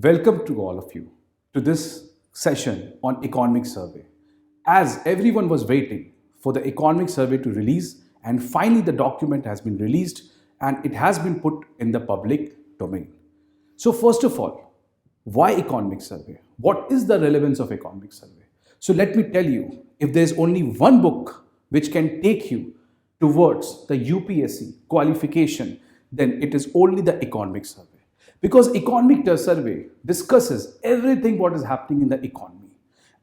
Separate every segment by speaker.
Speaker 1: Welcome to all of you to this session on economic survey. As everyone was waiting for the economic survey to release, and finally the document has been released and it has been put in the public domain. So first of all, why economic survey? What is the relevance of economic survey? So let me tell you, if there's only one book which can take you towards the UPSC qualification, then it is only the economic survey. Because economic survey discusses everything what is happening in the economy,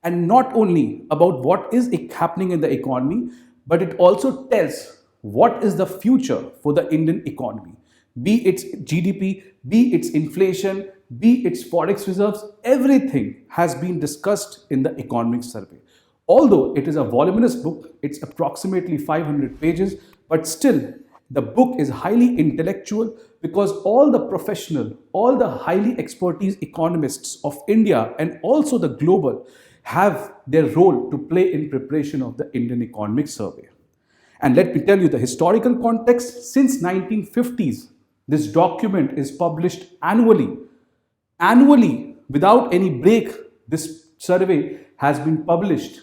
Speaker 1: and not only about what is happening in the economy, but it also tells what is the future for the Indian economy, be its GDP, be its inflation, be its forex reserves. Everything has been discussed in the economic survey. Although it is a voluminous book, it's approximately 500 pages, but still the book is highly intellectual because all the professional, all the highly expertise economists of India and also the global have their role to play in preparation of the Indian economic survey. And let me tell you the historical context. Since 1950s, this document is published annually. Annually, without any break, this survey has been published.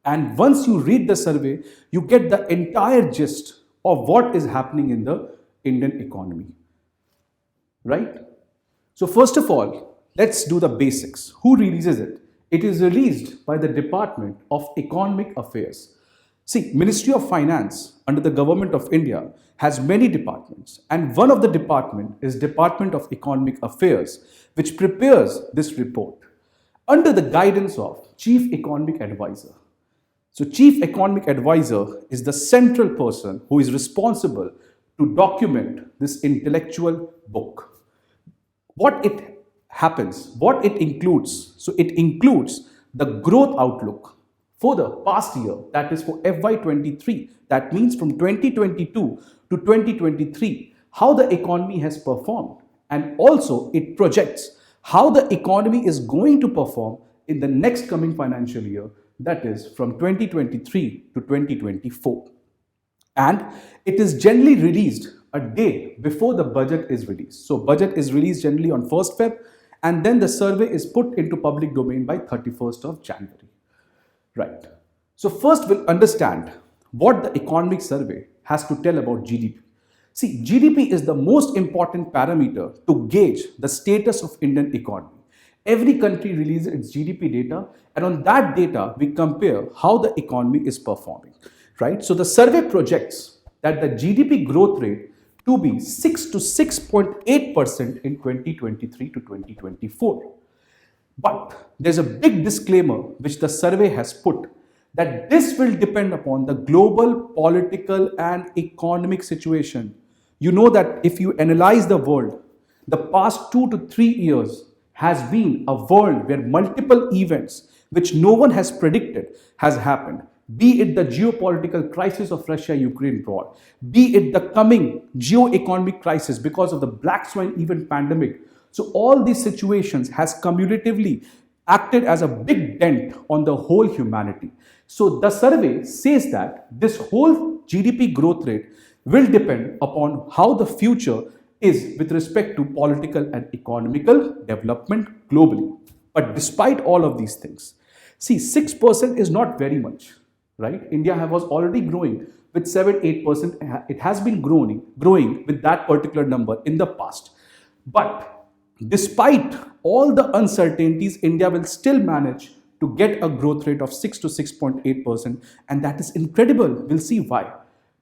Speaker 1: And once you read the survey, you get the entire gist of what is happening in the Indian economy, right? So first of all, let's do the basics. Who releases it? It is released by the Department of Economic Affairs. See, Ministry of Finance under the Government of India has many departments, and one of the department is Department of Economic Affairs, which prepares this report under the guidance of Chief Economic Advisor. So Chief Economic Advisor is the central person who is responsible to document this intellectual book. What it happens, what it includes, so it includes the growth outlook for the past year, that is for FY23, that means from 2022 to 2023, how the economy has performed, and also it projects how the economy is going to perform in the next coming financial year, that is from 2023 to 2024. And it is generally released a day before the budget is released. So budget is released generally on 1st Feb, and then the survey is put into public domain by 31st of January. Right. So first we'll understand what the economic survey has to tell about GDP. See, GDP is the most important parameter to gauge the status of Indian economy. Every country releases its GDP data, and on that data, we compare how the economy is performing, right? So the survey projects that the GDP growth rate to be 6 to 6.8% in 2023 to 2024. But there's a big disclaimer which the survey has put that this will depend upon the global political and economic situation. You know that if you analyze the world, the past 2 to 3 years has been a world where multiple events which no one has predicted has happened. Be it the geopolitical crisis of Russia-Ukraine war, be it the coming geo-economic crisis because of the black swan event pandemic. So all these situations has cumulatively acted as a big dent on the whole humanity. So the survey says that this whole GDP growth rate will depend upon how the future is with respect to political and economical development globally. But despite all of these things, see, 6% is not very much, right? India was already growing with 7-8%. It has been growing with that particular number in the past. But despite all the uncertainties, India will still manage to get a growth rate of 6 to 6.8%, and that is incredible. We'll see why.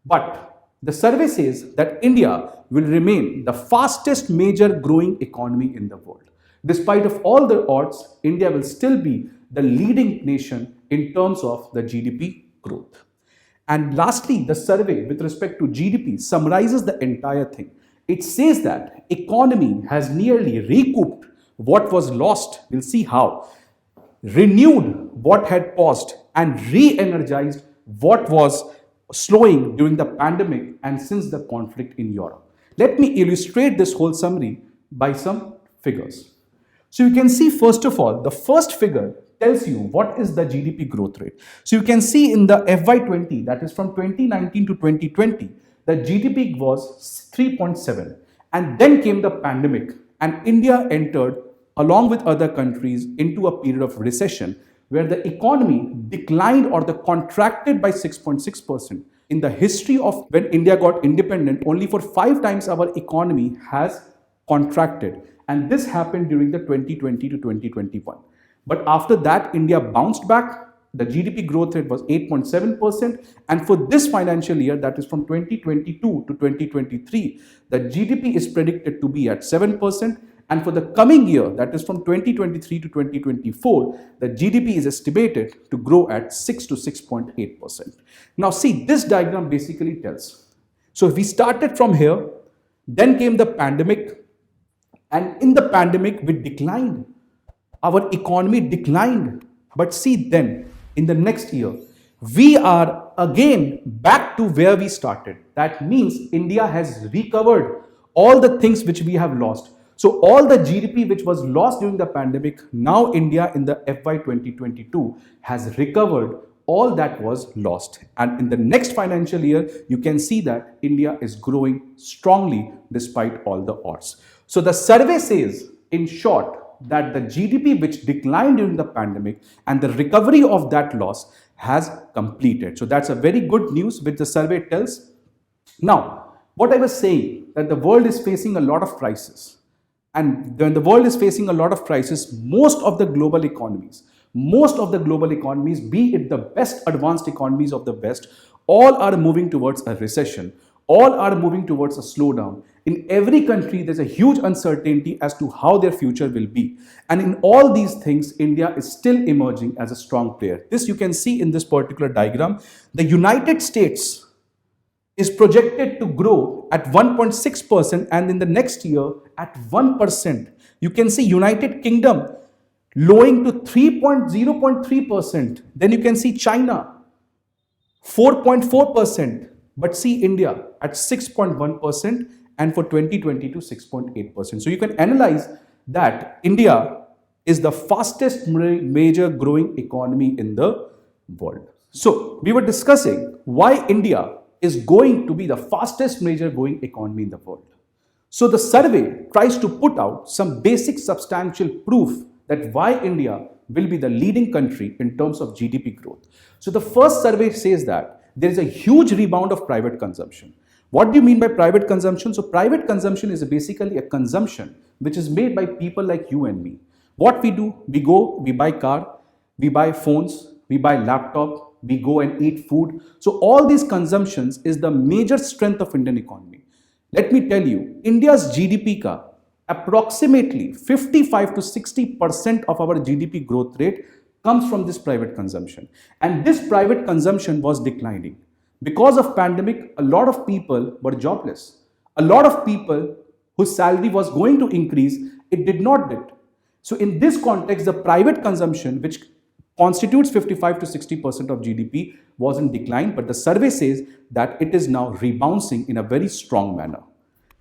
Speaker 1: But the survey says that India will remain the fastest major growing economy in the world. Despite of all the odds, India will still be the leading nation in terms of the GDP growth. And lastly, the survey with respect to GDP summarizes the entire thing. It says that economy has nearly recouped what was lost. We'll see how. Renewed what had paused and re-energized what was slowing during the pandemic and since the conflict in Europe. Let me illustrate this whole summary by some figures. So you can see, first of all, the first figure tells you what is the GDP growth rate. So you can see in the FY20, that is from 2019 to 2020, the GDP was 3.7, and then came the pandemic and India entered along with other countries, into a period of recession where the economy declined or the contracted by 6.6%. In the history of when India got independent, only for 5 times our economy has contracted. And this happened during the 2020 to 2021. But after that, India bounced back. The GDP growth rate was 8.7%. And for this financial year, that is from 2022 to 2023, the GDP is predicted to be at 7%. And for the coming year, that is from 2023 to 2024, the GDP is estimated to grow at 6 to 6.8%. Now see, this diagram basically tells. So if we started from here, then came the pandemic, and in the pandemic, we declined. Our economy declined. But see then, in the next year, we are again back to where we started. That means India has recovered all the things which we have lost. So all the GDP which was lost during the pandemic, now India in the FY 2022 has recovered all that was lost. And in the next financial year, you can see that India is growing strongly despite all the odds. So the survey says, in short, that the GDP which declined during the pandemic and the recovery of that loss has completed. So that's a very good news which the survey tells. Now, what I was saying, that the world is facing a lot of crisis. And when the world is facing a lot of crisis, most of the global economies, be it the best advanced economies of the West, all are moving towards a recession. All are moving towards a slowdown. In every country, there's a huge uncertainty as to how their future will be. And in all these things, India is still emerging as a strong player. This you can see in this particular diagram. The United States is projected to grow at 1.6% and in the next year at 1%. You can see United Kingdom lowering to 0.3%. Then you can see China 4.4%. But see India at 6.1% and for 2022 6.8%. So you can analyze that India is the fastest major growing economy in the world. So we were discussing why India is going to be the fastest major growing economy in the world. So the survey tries to put out some basic substantial proof that why India will be the leading country in terms of GDP growth. So the first survey says that there is a huge rebound of private consumption. What do you mean by private consumption? So private consumption is basically a consumption which is made by people like you and me. What we do, we go, we buy car, we buy phones, we buy laptop, we go and eat food. So all these consumptions is the major strength of Indian economy. Let me tell you, India's GDP ka approximately 55 to 60% of our GDP growth rate comes from this private consumption. And this private consumption was declining. Because of pandemic, a lot of people were jobless. A lot of people whose salary was going to increase, it did not did. So in this context, the private consumption, which constitutes 55 to 60% of GDP, was in decline, but the survey says that it is now rebounding in a very strong manner.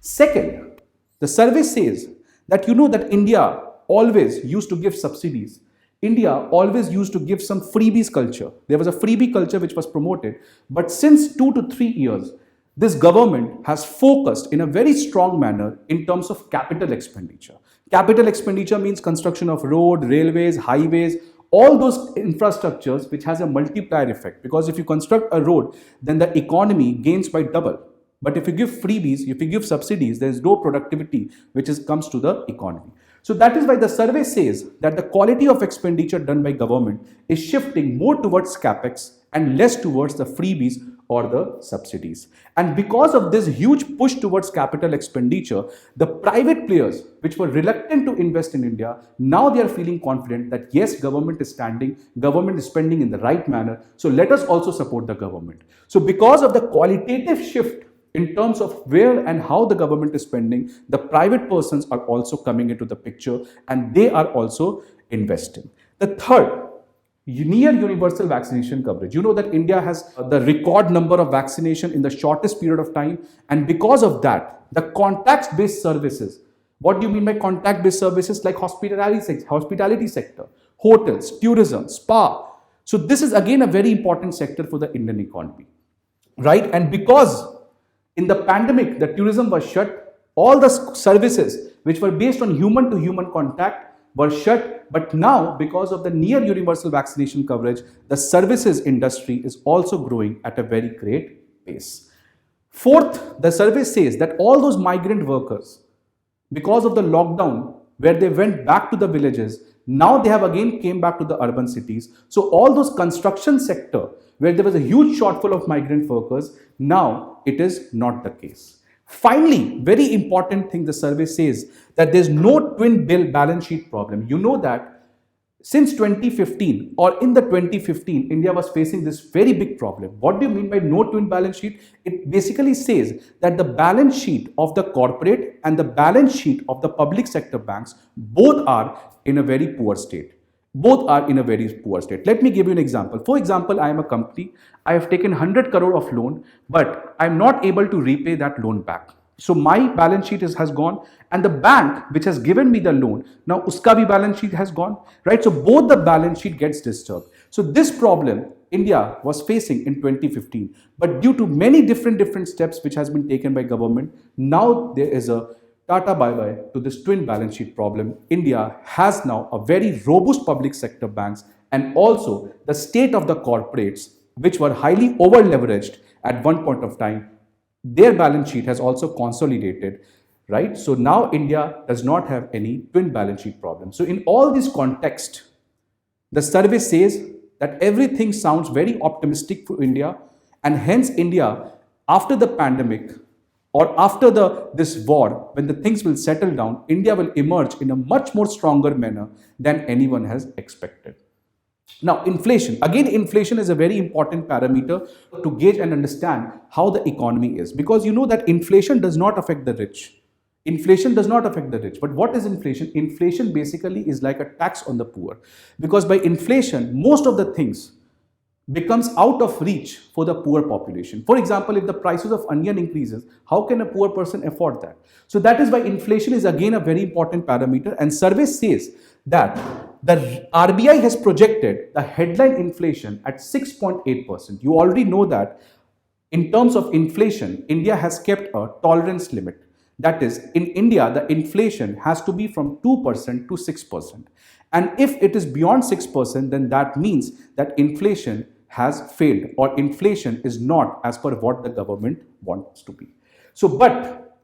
Speaker 1: Second, the survey says that that India always used to give subsidies. India always used to give some freebies culture. There was a freebie culture which was promoted. But since 2 to 3 years, this government has focused in a very strong manner in terms of capital expenditure. Capital expenditure means construction of road, railways, highways, all those infrastructures which has a multiplier effect. Because if you construct a road, then the economy gains by double. But if you give freebies, if you give subsidies, there is no productivity which comes to the economy. So that is why the survey says that the quality of expenditure done by government is shifting more towards capex and less towards the freebies or the subsidies. And because of this huge push towards capital expenditure, the private players which were reluctant to invest in India, now they are feeling confident that yes, government is spending in the right manner. So let us also support the government. So because of the qualitative shift in terms of where and how the government is spending, the private persons are also coming into the picture and they are also investing. The third, near universal vaccination coverage. You know that India has the record number of vaccination in the shortest period of time, and because of that, the contact-based services. What do you mean by contact-based services? Like hospitality sector, hotels, tourism, spa. So this is again a very important sector for the Indian economy, right? And because in the pandemic, the tourism was shut, all the services which were based on human to human contact, were shut, but now because of the near universal vaccination coverage, the services industry is also growing at a very great pace. Fourth, the survey says that all those migrant workers, because of the lockdown, where they went back to the villages, now they have again came back to the urban cities. So all those construction sector where there was a huge shortfall of migrant workers, now it is not the case. Finally, very important thing, the survey says that there's no twin bill balance sheet problem. You know that since 2015 or in the 2015, India was facing this very big problem. What do you mean by no twin balance sheet? It basically says that the balance sheet of the corporate and the balance sheet of the public sector banks both are in a very poor state. Both are in a very poor state. Let me give you an example. For example, I am a company. I have taken 100 crore of loan, but I'm not able to repay that loan back. So my balance sheet has gone, and the bank which has given me the loan, now uska bhi balance sheet has gone, right? So both the balance sheet gets disturbed. So this problem India was facing in 2015, but due to many different steps which has been taken by government, now there is a Tata bye-bye to this twin balance sheet problem. India has now a very robust public sector banks, and also the state of the corporates which were highly over leveraged at one point of time, their balance sheet has also consolidated, right? So now India does not have any twin balance sheet problem. So in all this context, the survey says that everything sounds very optimistic for India, and hence India, after the pandemic or after this war, when the things will settle down, India will emerge in a much more stronger manner than anyone has expected. Now, inflation. Again, inflation is a very important parameter to gauge and understand how the economy is, because you know that inflation does not affect the rich. Inflation does not affect the rich. But what is inflation? Inflation basically is like a tax on the poor, because by inflation, most of the things becomes out of reach for the poor population. For example, if the prices of onion increases, how can a poor person afford that? So that is why inflation is again a very important parameter, and survey says that the RBI has projected the headline inflation at 6.8%. You already know that in terms of inflation, India has kept a tolerance limit. That is, in India, the inflation has to be from 2% to 6%. And if it is beyond 6%, then that means that inflation has failed, or inflation is not as per what the government wants to be. So, but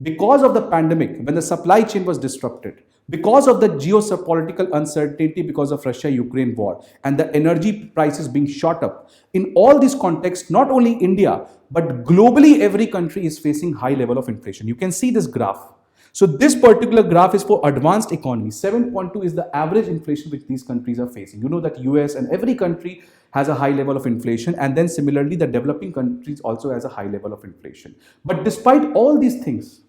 Speaker 1: because of the pandemic, when the supply chain was disrupted, because of the geopolitical uncertainty, because of Russia-Ukraine war, and the energy prices being shot up, in all these contexts, not only India, but globally every country is facing high level of inflation. You can see this graph. So this particular graph is for advanced economies. 7.2 is the average inflation which these countries are facing. You know that US and every country has a high level of inflation, and then similarly the developing countries also has a high level of inflation. But despite all these things,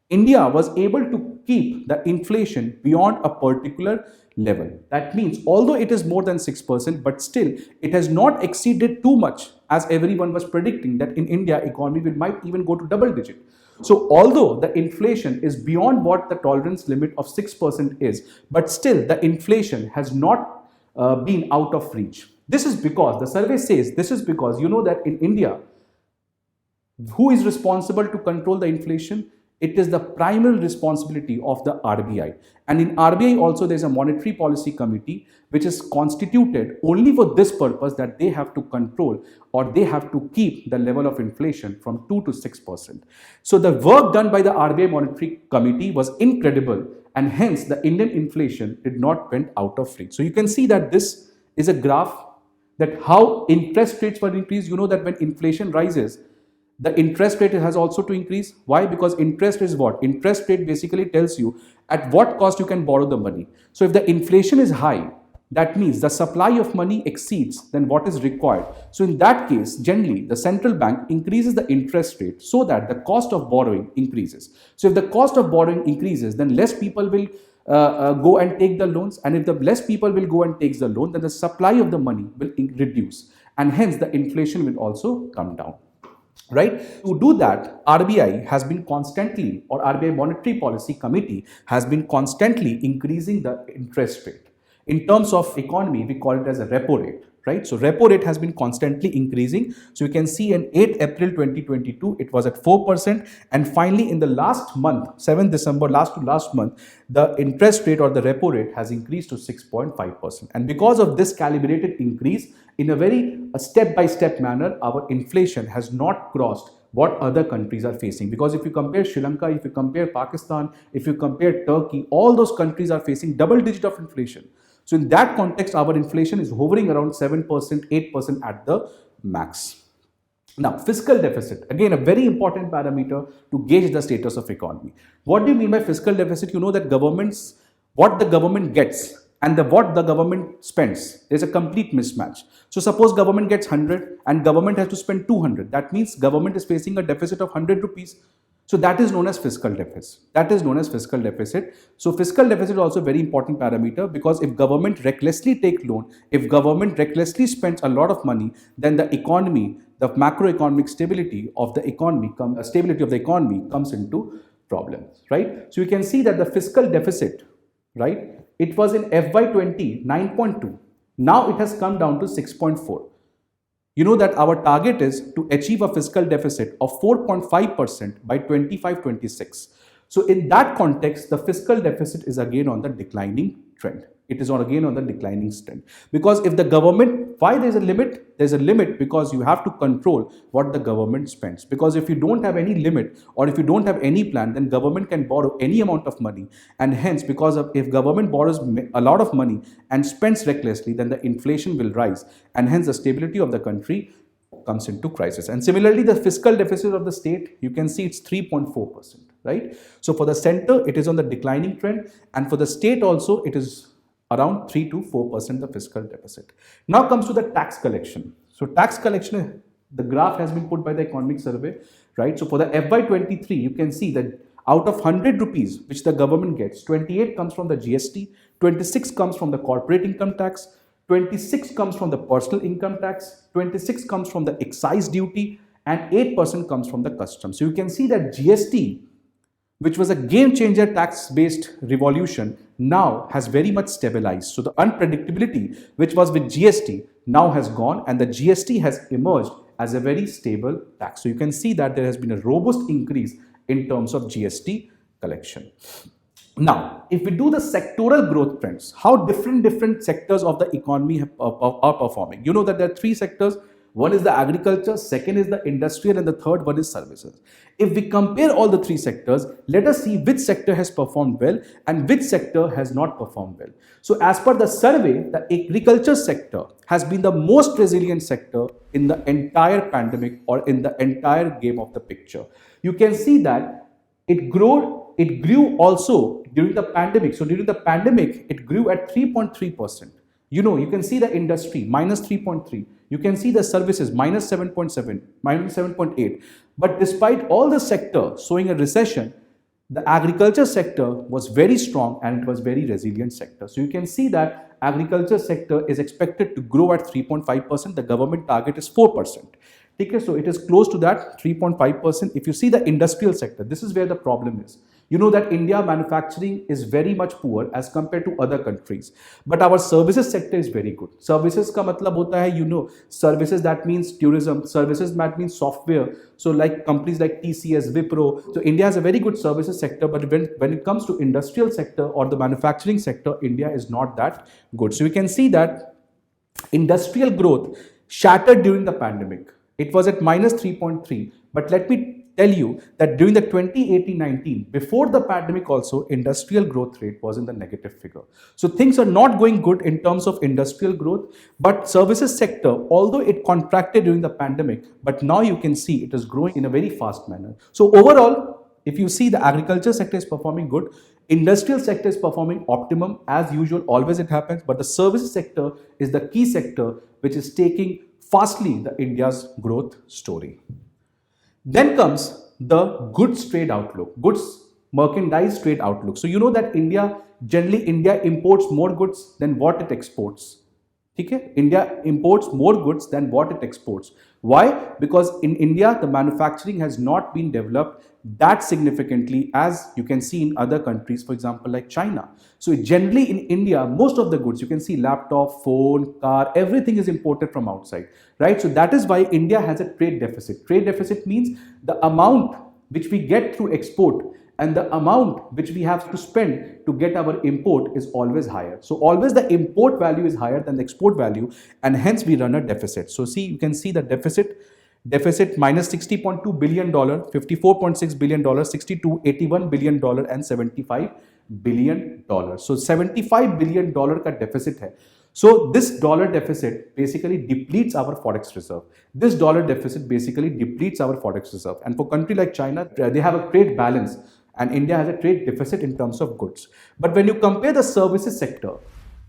Speaker 1: India was able to keep the inflation beyond a particular level. That means although it is more than 6%, but still it has not exceeded too much, as everyone was predicting that in India economy might even go to double digit. So although the inflation is beyond what the tolerance limit of 6% is, but still the inflation has not been out of reach. This is because, the survey says, this is because you know that in India, who is responsible to control the inflation? It is the primary responsibility of the RBI. And in RBI also there is a monetary policy committee which is constituted only for this purpose, that they have to control or they have to keep the level of inflation from 2 to 6%. So the work done by the RBI monetary committee was incredible, and hence the Indian inflation did not went out of reach. So you can see that this is a graph that how interest rates were increased. You know that when inflation rises, the interest rate has also to increase. Why? Because interest is what? Interest rate basically tells you at what cost you can borrow the money. So if the inflation is high, that means the supply of money exceeds than what is required. So in that case, generally the central bank increases the interest rate so that the cost of borrowing increases. So if the cost of borrowing increases, then less people will go and take the loans, and if the less people will go and take the loan, then the supply of the money will reduce, and hence the inflation will also come down. Right? To do that, RBI has been constantly, or RBI Monetary Policy Committee has been constantly increasing the interest rate. In terms of economy, we call it as a repo rate. right? So repo rate has been constantly increasing. So you can see in 8 April 2022, it was at 4%. And finally, in the last month, 7th December, last to last month, the interest rate or the repo rate has increased to 6.5%. And because of this calibrated increase, in a very step-by-step manner, our inflation has not crossed what other countries are facing. Because if you compare Sri Lanka, if you compare Pakistan, if you compare Turkey, all those countries are facing double digit of inflation. So in that context, our inflation is hovering around 7%, 8% at the max. Now, fiscal deficit, again, a very important parameter to gauge the status of economy. What do you mean by fiscal deficit? You know that what the government gets and what the government spends, there's a complete mismatch. So suppose government gets 100 and government has to spend 200. That means government is facing a deficit of 100 rupees. So that is known as fiscal deficit. That is known as fiscal deficit. So fiscal deficit is also a very important parameter, because if government recklessly take loan, if government recklessly spends a lot of money, then the economy, the macroeconomic stability of the economy comes into problems, right? So you can see that the fiscal deficit, right? It was in FY20 9.2. Now it has come down to 6.4. You know that our target is to achieve a fiscal deficit of 4.5% by 25-26. So in that context, the fiscal deficit is again on the declining trend. It is again on the declining trend. Because if the government, why there's a limit? There's a limit because you have to control what the government spends. Because if you don't have any limit or if you don't have any plan, then government can borrow any amount of money. And hence, if government borrows a lot of money and spends recklessly, then the inflation will rise. And hence the stability of the country comes into crisis. And similarly, the fiscal deficit of the state, you can see it's 3.4%, right? So for the center, it is on the declining trend. And for the state also, it is around 3 to 4% the fiscal deficit. Now comes to the tax collection. So tax collection, the graph has been put by the economic survey, right? So for the FY23, you can see that out of 100 rupees which the government gets, 28 comes from the GST, 26 comes from the corporate income tax, 26 comes from the personal income tax, 26 comes from the excise duty, and 8% comes from the customs. So you can see that GST, which was a game changer tax-based revolution, now has very much stabilized. So the unpredictability which was with GST now has gone, and the GST has emerged as a very stable tax. So you can see that there has been a robust increase in terms of GST collection. Now, if we do the sectoral growth trends, how different sectors of the economy are performing. You know that there are three sectors. One is the agriculture, second is the industrial, and the third one is services. If we compare all the three sectors, let us see which sector has performed well and which sector has not performed well. So as per the survey, the agriculture sector has been the most resilient sector in the entire pandemic or in the entire game of the picture. You can see that it grew also during the pandemic. So during the pandemic, it grew at 3.3%. You know, you can see the industry minus 3.3. You can see the services minus 7.7, minus 7.8. But despite all the sector showing a recession, the agriculture sector was very strong and it was very resilient sector. So you can see that agriculture sector is expected to grow at 3.5%. The government target is 4%. Okay, so it is close to that 3.5%. If you see the industrial sector, this is where the problem is. You know that India manufacturing is very much poor as compared to other countries. But our services sector is very good. Services ka matlab hota hai, you know, services that means tourism, services that means software. So like companies like TCS, Wipro. So India has a very good services sector, but when it comes to industrial sector or the manufacturing sector, India is not that good. So we can see that industrial growth shattered during the pandemic. It was at minus 3.3. But let me tell you that during the 2018-19, before the pandemic also, industrial growth rate was in the negative figure. So things are not going good in terms of industrial growth, but services sector, although it contracted during the pandemic, but now you can see it is growing in a very fast manner. So overall, if you see the agriculture sector is performing good, industrial sector is performing optimum as usual, always it happens, but the services sector is the key sector which is taking fastly the India's growth story. Then comes the goods trade outlook, goods merchandise trade outlook. So you know that India imports more goods than what it exports. ठीक है, India imports more goods than what it exports. Why? Because in India the manufacturing has not been developed that significantly as you can see in other countries, for example like China. So generally in India, most of the goods, you can see laptop, phone, car, everything is imported from outside, right? So that is why India has a trade deficit. Trade deficit means the amount which we get through export and the amount which we have to spend to get our import is always higher. So always the import value is higher than the export value, and hence we run a deficit. So see, you can see the deficit minus $60.2 billion, $54.6 billion, $62, $81 billion and $75 billion. So $75 billion का deficit है. So this dollar deficit basically depletes our forex reserve. This dollar deficit basically depletes our forex reserve. And for a country like China, they have a trade balance and India has a trade deficit in terms of goods. But when you compare the services sector,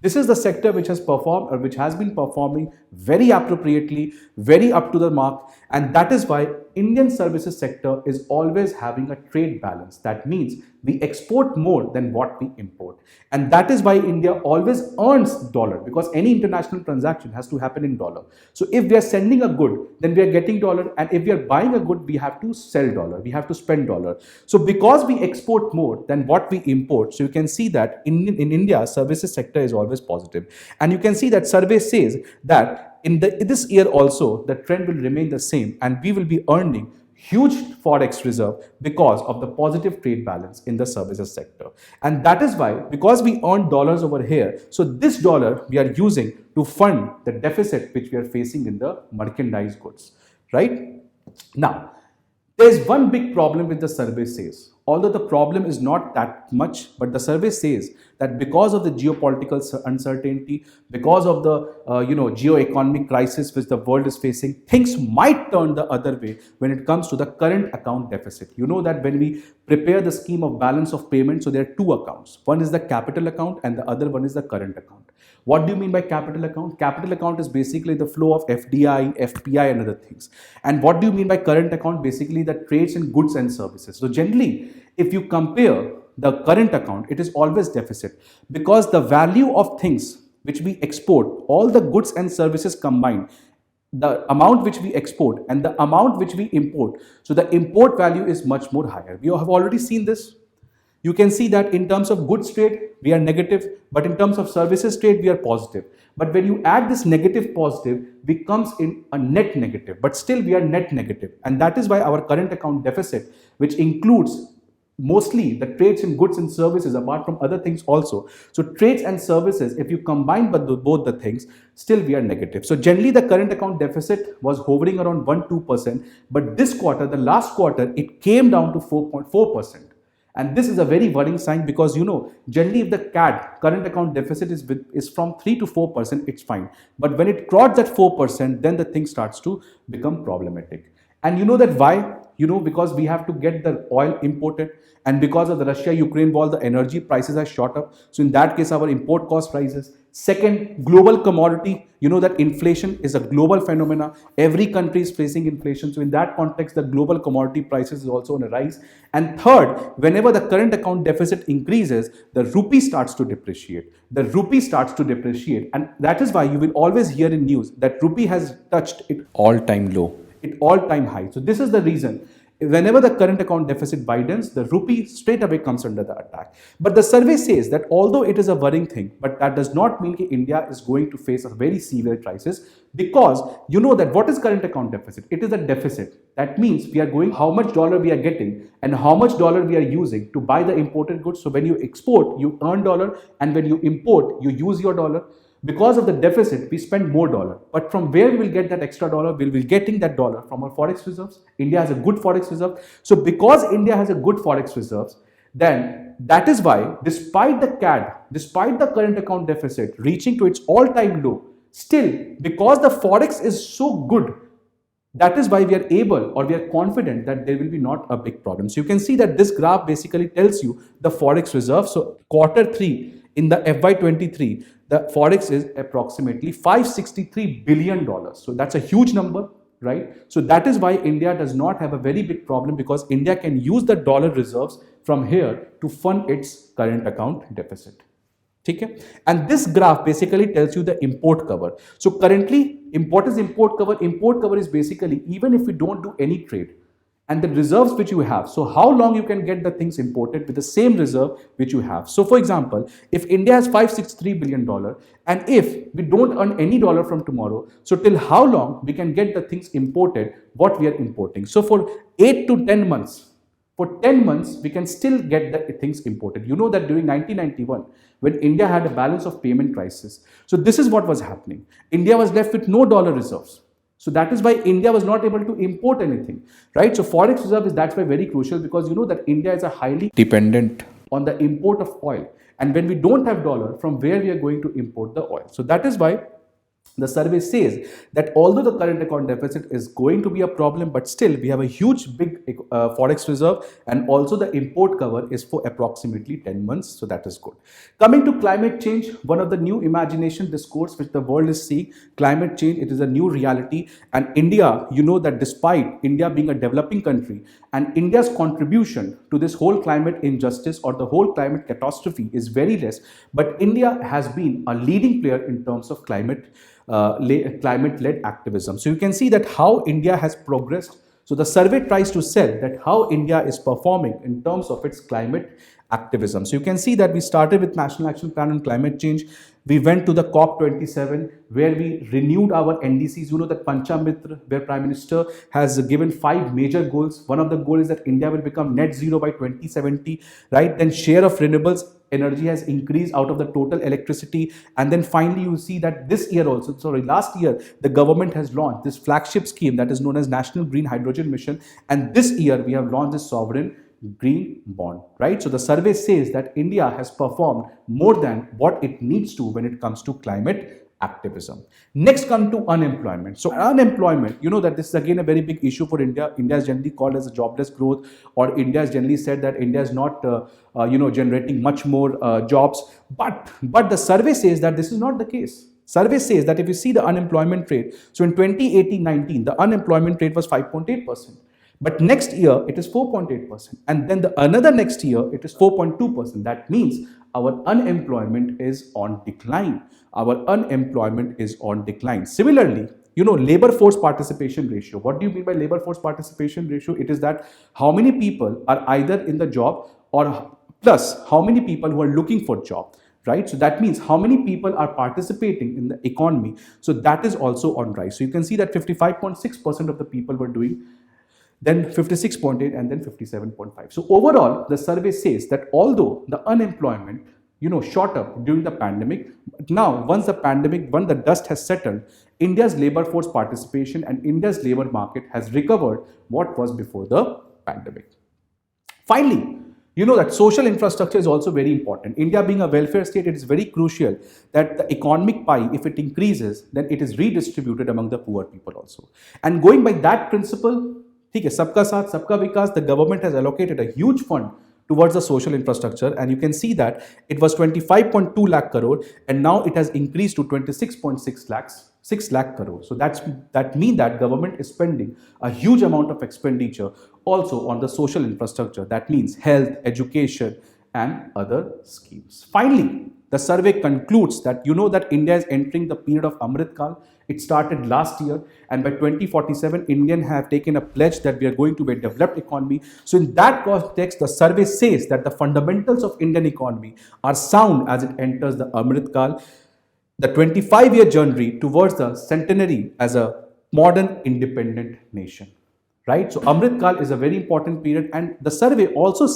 Speaker 1: this is the sector which has performed or which has been performing very appropriately, very up to the mark, and that is why Indian services sector is always having a trade balance. That means we export more than what we import, and that is why India always earns dollar, because any international transaction has to happen in dollar. So if we are sending a good, then we are getting dollar, and if we are buying a good, we have to sell dollar, we have to spend dollar. So because we export more than what we import, so you can see that in India, services sector is always positive. And you can see that survey says that in this year also, the trend will remain the same, and we will be earning huge forex reserve because of the positive trade balance in the services sector. And that is why, because we earn dollars over here, so this dollar we are using to fund the deficit which we are facing in the merchandise goods, right? Now, there is one big problem with the survey says. Although the problem is not that much, but the survey says that because of the geopolitical uncertainty, because of the geo-economic crisis which the world is facing, things might turn the other way when it comes to the current account deficit. You know that when we prepare the scheme of balance of payment, so there are two accounts. One is the capital account and the other one is the current account. What do you mean by capital account? Capital account is basically the flow of FDI, FPI and other things. And what do you mean by current account? Basically the trades in goods and services. So generally, if you compare the current account, it is always deficit, because the value of things which we export, all the goods and services combined, the amount which we export and the amount which we import, so the import value is much more higher. We have already seen this. You can see that in terms of goods trade, we are negative, but in terms of services trade, we are positive. But when you add this negative positive, we comes in a net negative, but still we are net negative. And that is why our current account deficit, which includes mostly the trades in goods and services apart from other things also. So trades and services, if you combine both the things, still we are negative. So generally the current account deficit was hovering around 1-2%, but this quarter, the last quarter, it came down to 4.4%. And this is a very worrying sign, because generally if the CAD, current account deficit, is from 3 to 4%, it's fine. But when it crosses that 4%, then the thing starts to become problematic. And you know that why? Because we have to get the oil imported, and because of the Russia-Ukraine war, the energy prices are shot up. So in that case, our import cost rises. Second, global commodity. You know that inflation is a global phenomena. Every country is facing inflation. So in that context, the global commodity prices is also on a rise. And third, whenever the current account deficit increases, the rupee starts to depreciate. The rupee starts to depreciate. And that is why you will always hear in news that rupee has touched its all-time low, its all-time high. So this is the reason. Whenever the current account deficit widens, the rupee straight away comes under the attack. But the survey says that although it is a worrying thing, but that does not mean that India is going to face a very severe crisis, because you know that what is current account deficit? It is a deficit. That means we are going how much dollar we are getting and how much dollar we are using to buy the imported goods. So when you export, you earn dollar, and when you import, you use your dollar. Because of the deficit, we spend more dollar. But from where we will get that extra dollar? We will be getting that dollar from our forex reserves. India has a good forex reserve. So because India has a good forex reserves, then that is why despite the CAD, despite the current account deficit reaching to its all-time low, still because the forex is so good, that is why we are able, or we are confident that there will be not a big problem. So you can see that this graph basically tells you the forex reserve. So quarter 3 in the FY23, the forex is approximately $563 billion. So that's a huge number, right? So that is why India does not have a very big problem, because India can use the dollar reserves from here to fund its current account deficit. ठीक है. And this graph basically tells you the import cover. So currently, what is import cover? Import cover is basically even if we don't do any trade and the reserves which you have, so how long you can get the things imported with the same reserve which you have. So for example, if India has $563 billion and if we don't earn any dollar from tomorrow, so till how long we can get the things imported what we are importing. So for 8 to 10 months, for 10 months, we can still get the things imported. You know that during 1991, when India had a balance of payment crisis, so this is what was happening. India was left with no dollar reserves. So that is why India was not able to import anything, right? So forex reserve is that's why very crucial, because you know that India is a highly dependent on the import of oil. And when we don't have dollar, from where we are going to import the oil? So that is why the survey says that although the current account deficit is going to be a problem, but still we have a huge big forex reserve, and also the import cover is for approximately 10 months. So that is good. Coming to climate change, one of the new imagination discourse which the world is seeing, climate change, it is a new reality. And India, you know that despite India being a developing country and India's contribution to this whole climate injustice or the whole climate catastrophe is very less, but India has been a leading player in terms of climate-led activism. So you can see that how India has progressed. So the survey tries to sell that how India is performing in terms of its climate activism. So you can see that we started with National Action Plan on Climate Change. We went to the COP27 where we renewed our NDCs. You know that Panchamitra, where Prime Minister has given 5 major goals. One of the goals is that India will become net zero by 2070, right? Then share of renewables energy has increased out of the total electricity. And then finally, you see that this year also, last year, the government has launched this flagship scheme that is known as National Green Hydrogen Mission. And this year, we have launched this sovereign green bond, right? So the survey says that India has performed more than what it needs to when it comes to climate activism. Next come to unemployment. So unemployment, you know that this is again a very big issue for India. India is generally called as a jobless growth, or India is generally said that India is not generating much more jobs. But the survey says that this is not the case. Survey says that if you see the unemployment rate, so in 2018-19, the unemployment rate was 5.8%. But next year, it is 4.8%. And then another next year, it is 4.2%. That means our unemployment is on decline. Our unemployment is on decline. Similarly, you know, labor force participation ratio. What do you mean by labor force participation ratio? It is that how many people are either in the job or plus how many people who are looking for job. Right? So that means how many people are participating in the economy. So that is also on rise. So you can see that 55.6% of the people were doing, then 56.8, and then 57.5. So overall, the survey says that although the unemployment, you know, shot up during the pandemic, now once the dust has settled, India's labor force participation and India's labor market has recovered what was before the pandemic. Finally, you know that social infrastructure is also very important. India being a welfare state, it is very crucial that the economic pie, if it increases, then it is redistributed among the poor people also. And going by that principle, ठीक है, सबका साथ सबका विकास, the government has allocated a huge fund towards the social infrastructure, and you can see that it was 25.2 lakh crore and now it has increased to 6 lakh crore. So that means that government is spending a huge amount of expenditure also on the social infrastructure. That means health, education, and other schemes. Finally, the survey concludes that you know that India is entering the period of Amrit Kal. It started last year, and by 2047, Indians have taken a pledge that we are going to be a developed economy. So in that context, the survey says that the fundamentals of Indian economy are sound as it enters the Amrit Kal, the 25-year journey towards the centenary as a modern independent nation. Right? So Amrit Kal is a very important period, and the survey also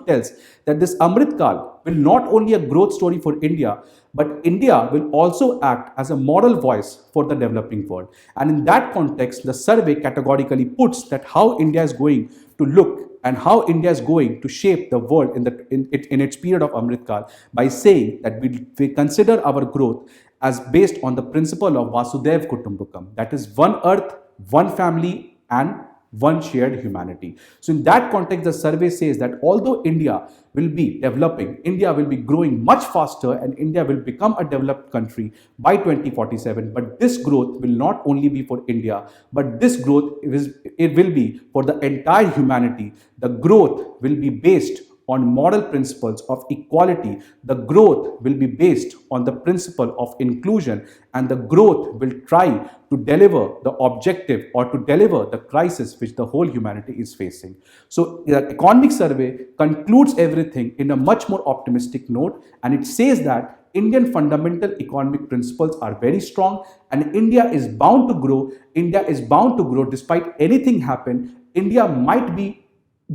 Speaker 1: tells that this Amrit Kal will not only a growth story for India, but India will also act as a moral voice for the developing world. And in that context, the survey categorically puts that how India is going to look and how India is going to shape the world in its period of Amrit Kal by saying that we consider our growth as based on the principle of Vasudev Kutumbakam, that is one earth, one family, and one shared humanity. So in that context, the survey says that although India will be developing, India will be growing much faster, and India will become a developed country by 2047. But this growth will not only be for India, but this growth will be for the entire humanity. The growth will be based on moral principles of equality. The growth will be based on the principle of inclusion, and the growth will try to deliver the objective or to deliver the crisis which the whole humanity is facing. So the economic survey concludes everything in a much more optimistic note, and it says that Indian fundamental economic principles are very strong and India is bound to grow. India is bound to grow despite anything happen. India might be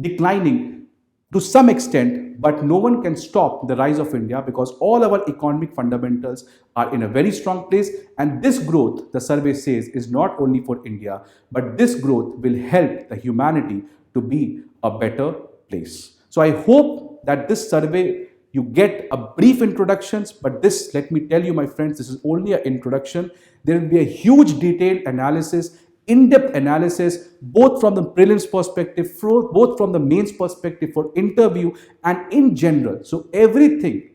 Speaker 1: declining to some extent, but no one can stop the rise of India because all our economic fundamentals are in a very strong place. And this growth, the survey says, is not only for India, but this growth will help the humanity to be a better place. So I hope that this survey, you get a brief introductions, but this, let me tell you, my friends, this is only an introduction. There will be a huge detailed analysis, in-depth analysis, both from the prelims perspective, both from the mains perspective for interview and in general. So everything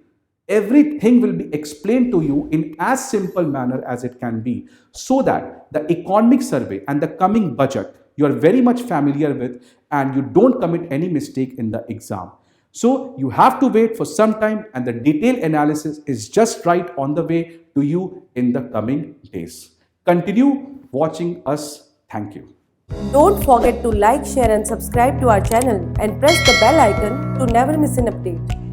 Speaker 1: will be explained to you in as simple manner as it can be, so that the economic survey and the coming budget you are very much familiar with and you don't commit any mistake in the exam. So you have to wait for some time, and the detailed analysis is just right on the way to you in the coming days. Continue watching us. Thank you.
Speaker 2: Don't forget to like, share and subscribe to our channel and press the bell icon to never miss an update.